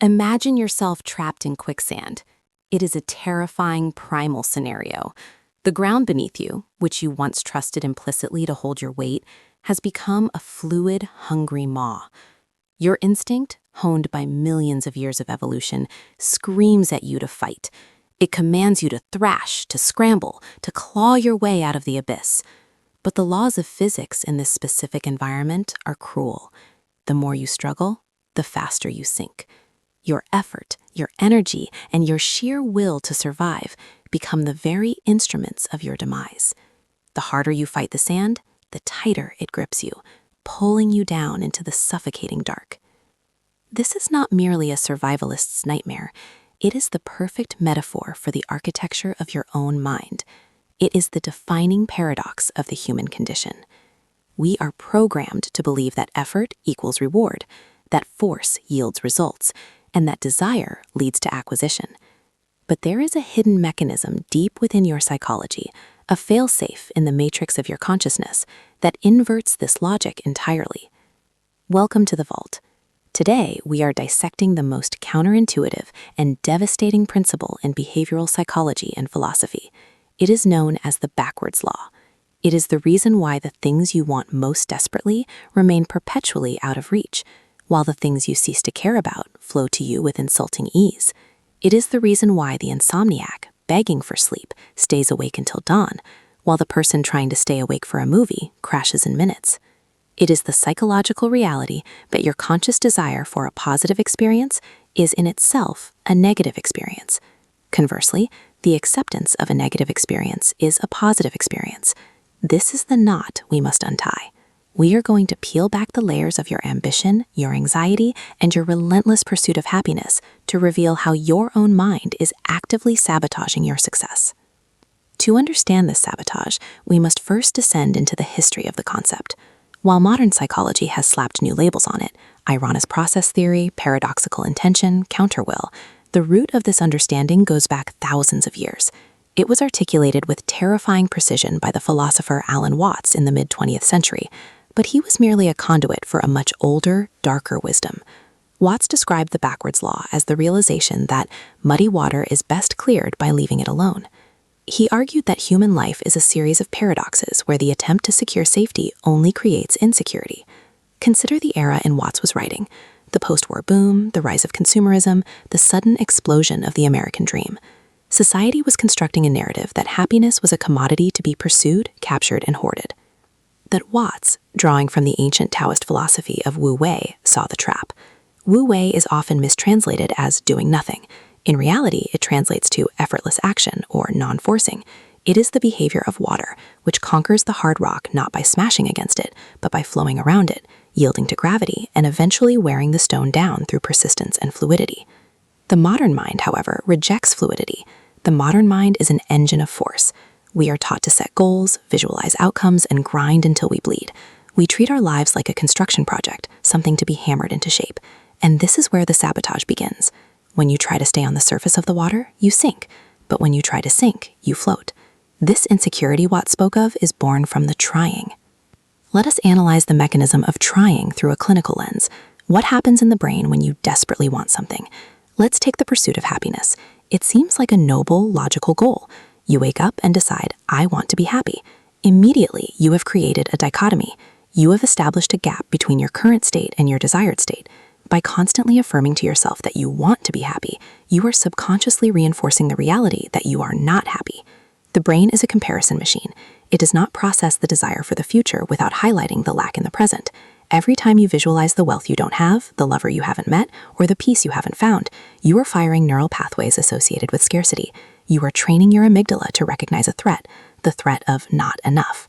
Imagine yourself trapped in quicksand. It is a terrifying primal scenario. The ground beneath you, which you once trusted implicitly to hold your weight, has become a fluid, hungry maw. Your instinct, honed by millions of years of evolution, screams at you to fight. It commands you to thrash, to scramble, to claw your way out of the abyss. But the laws of physics in this specific environment are cruel. The more you struggle, the faster you sink. Your effort, your energy, and your sheer will to survive become the very instruments of your demise. The harder you fight the sand, the tighter it grips you, pulling you down into the suffocating dark. This is not merely a survivalist's nightmare. It is the perfect metaphor for the architecture of your own mind. It is the defining paradox of the human condition. We are programmed to believe that effort equals reward, that force yields results, and that desire leads to acquisition. But there is a hidden mechanism deep within your psychology, a failsafe in the matrix of your consciousness, that inverts this logic entirely. Welcome to the Vault. Today, we are dissecting the most counterintuitive and devastating principle in behavioral psychology and philosophy. It is known as the backwards law. It is the reason why the things you want most desperately remain perpetually out of reach, while the things you cease to care about flow to you with insulting ease. It is the reason why the insomniac, begging for sleep, stays awake until dawn, while the person trying to stay awake for a movie crashes in minutes. It is the psychological reality that your conscious desire for a positive experience is in itself a negative experience. Conversely, the acceptance of a negative experience is a positive experience. This is the knot we must untie. We are going to peel back the layers of your ambition, your anxiety, and your relentless pursuit of happiness to reveal how your own mind is actively sabotaging your success. To understand this sabotage, we must first descend into the history of the concept. While modern psychology has slapped new labels on it, ironis process theory, paradoxical intention, counterwill, the root of this understanding goes back thousands of years. It was articulated with terrifying precision by the philosopher Alan Watts in the mid-20th century, but he was merely a conduit for a much older, darker wisdom. Watts described the backwards law as the realization that muddy water is best cleared by leaving it alone. He argued that human life is a series of paradoxes where the attempt to secure safety only creates insecurity. Consider the era in Watts was writing: the post-war boom, the rise of consumerism, the sudden explosion of the American dream. Society was constructing a narrative that happiness was a commodity to be pursued, captured, and hoarded. That Watts, drawing from the ancient Taoist philosophy of Wu Wei, saw the trap. Wu Wei is often mistranslated as doing nothing. In reality, it translates to effortless action or non-forcing. It is the behavior of water, which conquers the hard rock not by smashing against it, but by flowing around it, yielding to gravity, and eventually wearing the stone down through persistence and fluidity. The modern mind, however, rejects fluidity. The modern mind is an engine of force. We are taught to set goals, visualize outcomes, and grind until we bleed. We treat our lives like a construction project, something to be hammered into shape. And this is where the sabotage begins. When you try to stay on the surface of the water, you sink. But when you try to sink, you float. This insecurity Watts spoke of is born from the trying. Let us analyze the mechanism of trying through a clinical lens. What happens in the brain when you desperately want something? Let's take the pursuit of happiness. It seems like a noble, logical goal. You wake up and decide, I want to be happy. Immediately, you have created a dichotomy. You have established a gap between your current state and your desired state. By constantly affirming to yourself that you want to be happy, you are subconsciously reinforcing the reality that you are not happy. The brain is a comparison machine. It does not process the desire for the future without highlighting the lack in the present. Every time you visualize the wealth you don't have, the lover you haven't met, or the peace you haven't found, you are firing neural pathways associated with scarcity. You are training your amygdala to recognize a threat, the threat of not enough.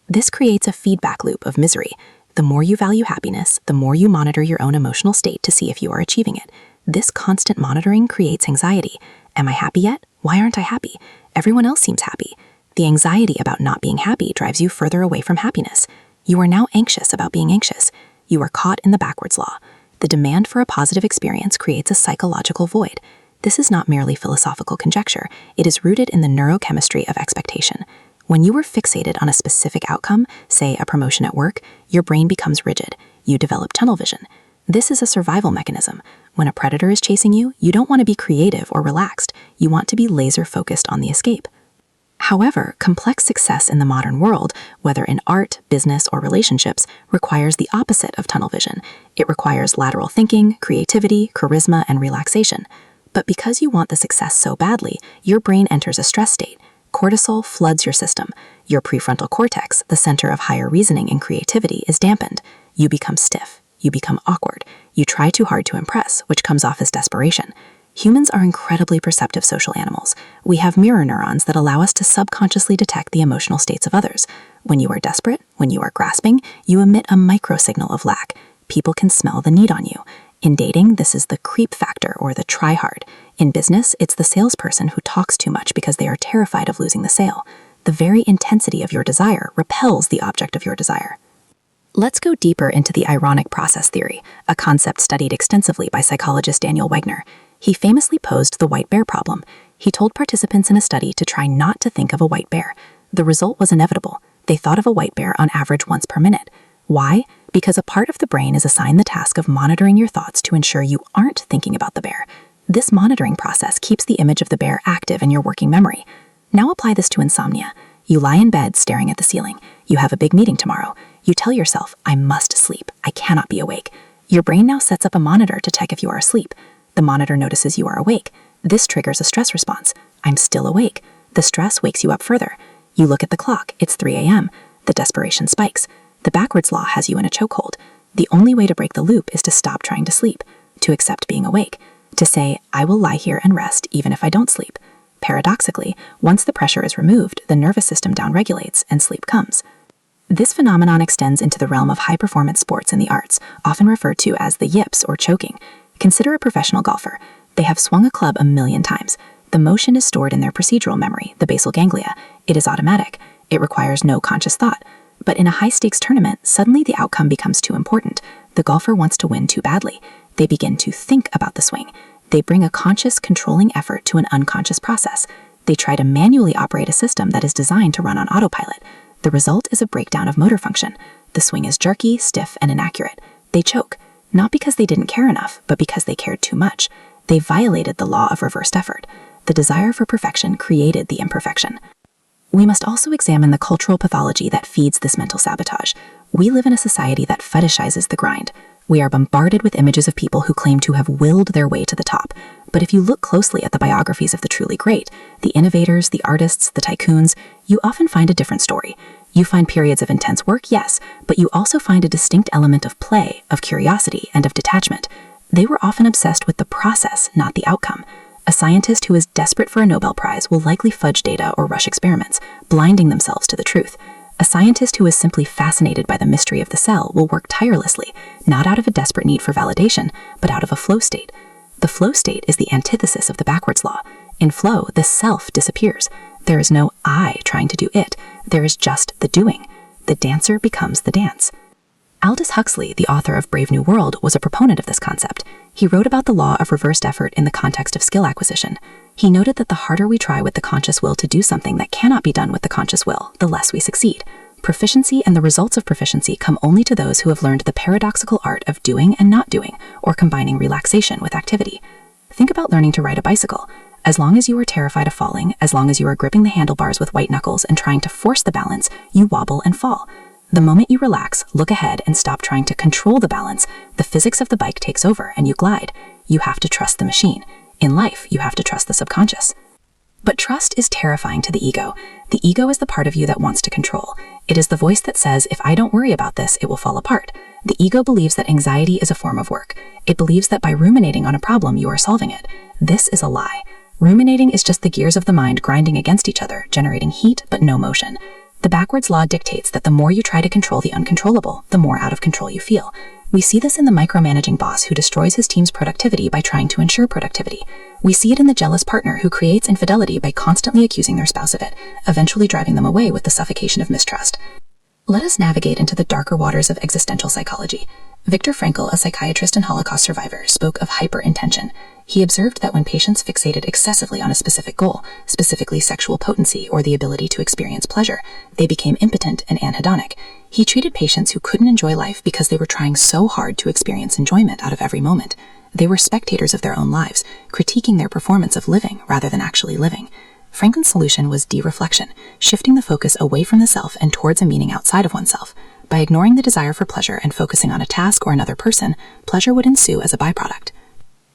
This creates a feedback loop of misery. The more you value happiness, the more you monitor your own emotional state to see if you are achieving it. This constant monitoring creates anxiety. Am I happy yet? Why aren't I happy? Everyone else seems happy. The anxiety about not being happy drives you further away from happiness. You are now anxious about being anxious. You are caught in the backwards law. The demand for a positive experience creates a psychological void. This is not merely philosophical conjecture. It is rooted in the neurochemistry of expectation. When you are fixated on a specific outcome, say a promotion at work, your brain becomes rigid. You develop tunnel vision. This is a survival mechanism. When a predator is chasing you, you don't want to be creative or relaxed. You want to be laser-focused on the escape. However, complex success in the modern world, whether in art, business, or relationships, requires the opposite of tunnel vision. It requires lateral thinking, creativity, charisma, and relaxation. But because you want the success so badly, your brain enters a stress state. Cortisol floods your system. Your prefrontal cortex, the center of higher reasoning and creativity, is dampened. You become stiff. You become awkward. You try too hard to impress, which comes off as desperation. Humans are incredibly perceptive social animals. We have mirror neurons that allow us to subconsciously detect the emotional states of others. When you are desperate, when you are grasping, you emit a microsignal of lack. People can smell the need on you. In dating, this is the creep factor or the try hard. In business, it's the salesperson who talks too much because they are terrified of losing the sale. The very intensity of your desire repels the object of your desire. Let's go deeper into the ironic process theory, a concept studied extensively by psychologist Daniel Wegner. He famously posed the white bear problem. He told participants in a study to try not to think of a white bear. The result was inevitable. They thought of a white bear on average once per minute. Why? Because a part of the brain is assigned the task of monitoring your thoughts to ensure you aren't thinking about the bear. This monitoring process keeps the image of the bear active in your working memory. Now apply this to insomnia. You lie in bed staring at the ceiling. You have a big meeting tomorrow. You tell yourself, I must sleep. I cannot be awake. Your brain now sets up a monitor to check if you are asleep. The monitor notices you are awake. This triggers a stress response. I'm still awake. The stress wakes you up further. You look at the clock. It's 3 a.m. The desperation spikes. The backwards law has you in a chokehold. The only way to break the loop is to stop trying to sleep, to accept being awake, to say, I will lie here and rest even if I don't sleep. Paradoxically, once the pressure is removed, the nervous system downregulates and sleep comes. This phenomenon extends into the realm of high-performance sports and the arts, often referred to as the yips or choking. Consider a professional golfer. They have swung a club 1,000,000 times. The motion is stored in their procedural memory, the basal ganglia. It is automatic. It requires no conscious thought. But in a high-stakes tournament, suddenly the outcome becomes too important. The golfer wants to win too badly. They begin to think about the swing. They bring a conscious, controlling effort to an unconscious process. They try to manually operate a system that is designed to run on autopilot. The result is a breakdown of motor function. The swing is jerky, stiff, and inaccurate. They choke, not because they didn't care enough, but because they cared too much. They violated the law of reversed effort. The desire for perfection created the imperfection. We must also examine the cultural pathology that feeds this mental sabotage. We live in a society that fetishizes the grind. We are bombarded with images of people who claim to have willed their way to the top. But if you look closely at the biographies of the truly great, the innovators, the artists, the tycoons, you often find a different story. You find periods of intense work, yes, but you also find a distinct element of play, of curiosity, and of detachment. They were often obsessed with the process, not the outcome. A scientist who is desperate for a Nobel Prize will likely fudge data or rush experiments, blinding themselves to the truth. A scientist who is simply fascinated by the mystery of the cell will work tirelessly, not out of a desperate need for validation, but out of a flow state. The flow state is the antithesis of the backwards law. In flow, the self disappears. There is no I trying to do it. There is just the doing. The dancer becomes the dance. Aldous Huxley, the author of Brave New World, was a proponent of this concept. He wrote about the law of reversed effort in the context of skill acquisition. He noted that the harder we try with the conscious will to do something that cannot be done with the conscious will, the less we succeed. Proficiency and the results of proficiency come only to those who have learned the paradoxical art of doing and not doing, or combining relaxation with activity. Think about learning to ride a bicycle. As long as you are terrified of falling, as long as you are gripping the handlebars with white knuckles and trying to force the balance, you wobble and fall. The moment you relax, look ahead, and stop trying to control the balance, the physics of the bike takes over and you glide. You have to trust the machine. In life, you have to trust the subconscious. But trust is terrifying to the ego. The ego is the part of you that wants to control. It is the voice that says, if I don't worry about this, it will fall apart. The ego believes that anxiety is a form of work. It believes that by ruminating on a problem, you are solving it. This is a lie. Ruminating is just the gears of the mind grinding against each other, generating heat but no motion. The backwards law dictates that the more you try to control the uncontrollable, the more out of control you feel. We see this in the micromanaging boss who destroys his team's productivity by trying to ensure productivity. We see it in the jealous partner who creates infidelity by constantly accusing their spouse of it, eventually driving them away with the suffocation of mistrust. Let us navigate into the darker waters of existential psychology. Viktor Frankl, a psychiatrist and Holocaust survivor, spoke of hyperintention. He observed that when patients fixated excessively on a specific goal, specifically sexual potency or the ability to experience pleasure, they became impotent and anhedonic. He treated patients who couldn't enjoy life because they were trying so hard to experience enjoyment out of every moment. They were spectators of their own lives, critiquing their performance of living rather than actually living. Franklin's solution was de-reflection, shifting the focus away from the self and towards a meaning outside of oneself. By ignoring the desire for pleasure and focusing on a task or another person, pleasure would ensue as a byproduct.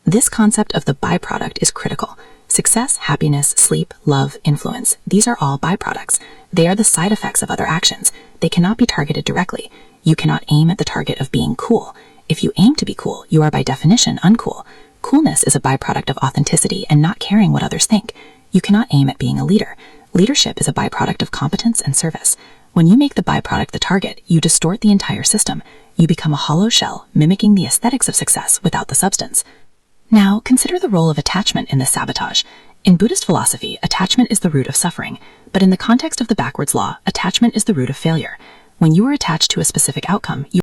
This concept of the byproduct is critical. Success, happiness, sleep, love, influence, these are all byproducts. They are the side effects of other actions. They cannot be targeted directly. You cannot aim at the target of being cool. If you aim to be cool, you are by definition uncool. Coolness is a byproduct of authenticity and not caring what others think. You cannot aim at being a leader. Leadership is a byproduct of competence and service. When you make the byproduct the target, you distort the entire system. You become a hollow shell, mimicking the aesthetics of success without the substance. Now, consider the role of attachment in this sabotage. In Buddhist philosophy, attachment is the root of suffering, but in the context of the backwards law, attachment is the root of failure. When you are attached to a specific outcome, you